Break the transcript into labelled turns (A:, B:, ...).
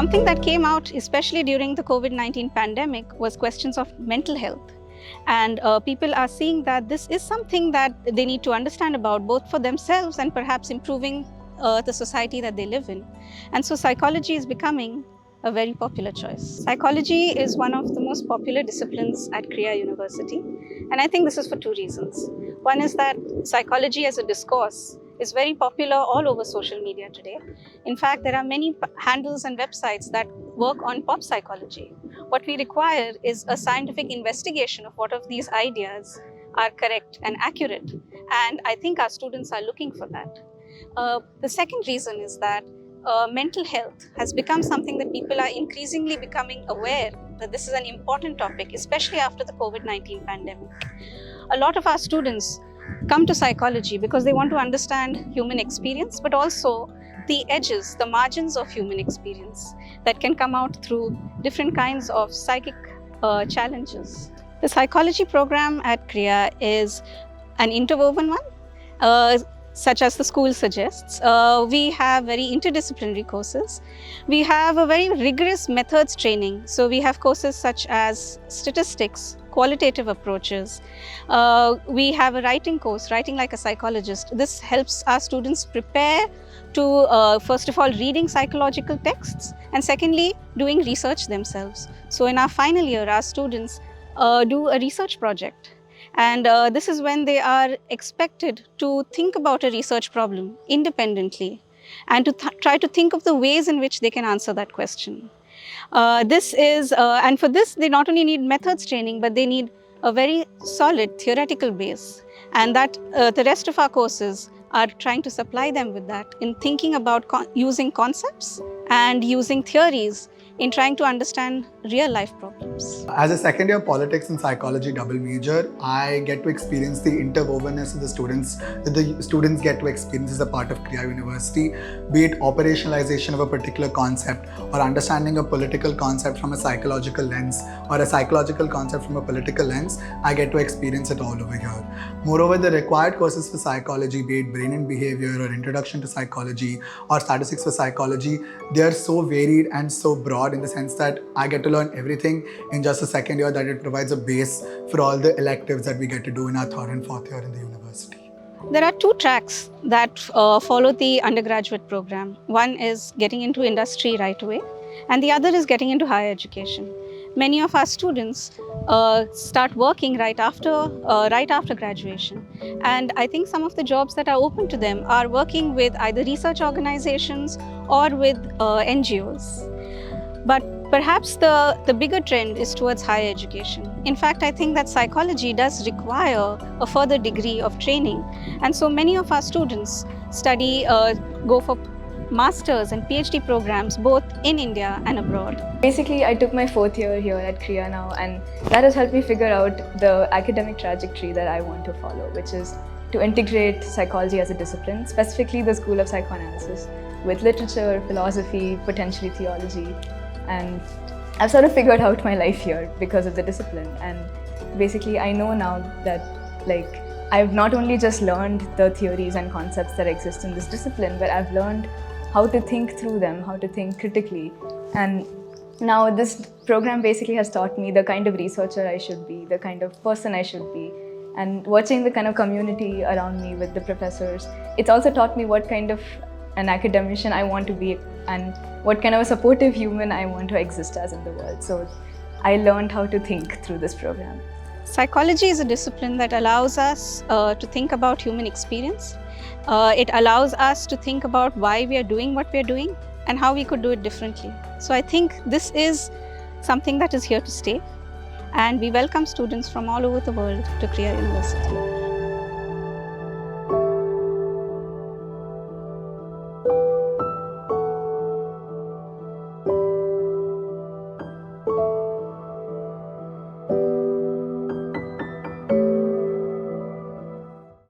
A: Something that came out, especially during the COVID-19 pandemic, was questions of mental health. And people are seeing that this is something that they need to understand about, both for themselves and perhaps improving the society that they live in. And so psychology is becoming a very popular choice. Psychology is one of the most popular disciplines at Krea University. And I think this is for two reasons. One is that psychology as a discourse is very popular all over social media today. In fact, there are many handles and websites that work on pop psychology. What we require is a scientific investigation of what of these ideas are correct and accurate. And I think our students are looking for that. The second reason is that mental health has become something that people are increasingly becoming aware that this is an important topic, especially after the COVID-19 pandemic. A lot of our students come to psychology because they want to understand human experience, but also the edges, the margins of human experience that can come out through different kinds of psychic challenges. The psychology program at Krea is an interwoven one. Such as the school suggests. We have very interdisciplinary courses. We have a very rigorous methods training. So we have courses such as statistics, qualitative approaches. We have a writing course, writing like a psychologist. This helps our students prepare to, first of all, reading psychological texts, and secondly, doing research themselves. So in our final year, our students do a research project. And this is when they are expected to think about a research problem independently and to try to think of the ways in which they can answer that question. And for this, they not only need methods training, but they need a very solid theoretical base. And that the rest of our courses are trying to supply them with that in thinking about using concepts and using theories in trying to understand real life problems.
B: As a second year politics and psychology double major, I get to experience the interwovenness of the students get to experience as a part of Krea University, be it operationalization of a particular concept or understanding a political concept from a psychological lens or a psychological concept from a political lens. I get to experience it all over here. Moreover, the required courses for psychology, be it brain and behavior or introduction to psychology or statistics for psychology, they are so varied and so broad in the sense that I get to learn everything in just a second year, that it provides a base for all the electives that we get to do in our third and fourth year in the university.
A: There are two tracks that follow the undergraduate program. One is getting into industry right away, and the other is getting into higher education. Many of our students start working right after graduation. And I think some of the jobs that are open to them are working with either research organizations or with NGOs. But perhaps the bigger trend is towards higher education. In fact, I think that psychology does require a further degree of training. And so many of our students go for masters and PhD programs both in India and abroad.
C: Basically, I took my fourth year here at Krea now, and that has helped me figure out the academic trajectory that I want to follow, which is to integrate psychology as a discipline, specifically the school of psychoanalysis, with literature, philosophy, potentially theology. And I've sort of figured out my life here because of the discipline. And basically, I know now that I've not only just learned the theories and concepts that exist in this discipline, but I've learned how to think through them, how to think critically. And now this program basically has taught me the kind of researcher I should be, the kind of person I should be. And watching the kind of community around me with the professors, it's also taught me what kind of an academician I want to be and what kind of a supportive human I want to exist as in the world. So I learned how to think through this program.
A: Psychology is a discipline that allows us to think about human experience. It allows us to think about why we are doing what we are doing and how we could do it differently. So I think this is something that is here to stay, and we welcome students from all over the world to Krea University.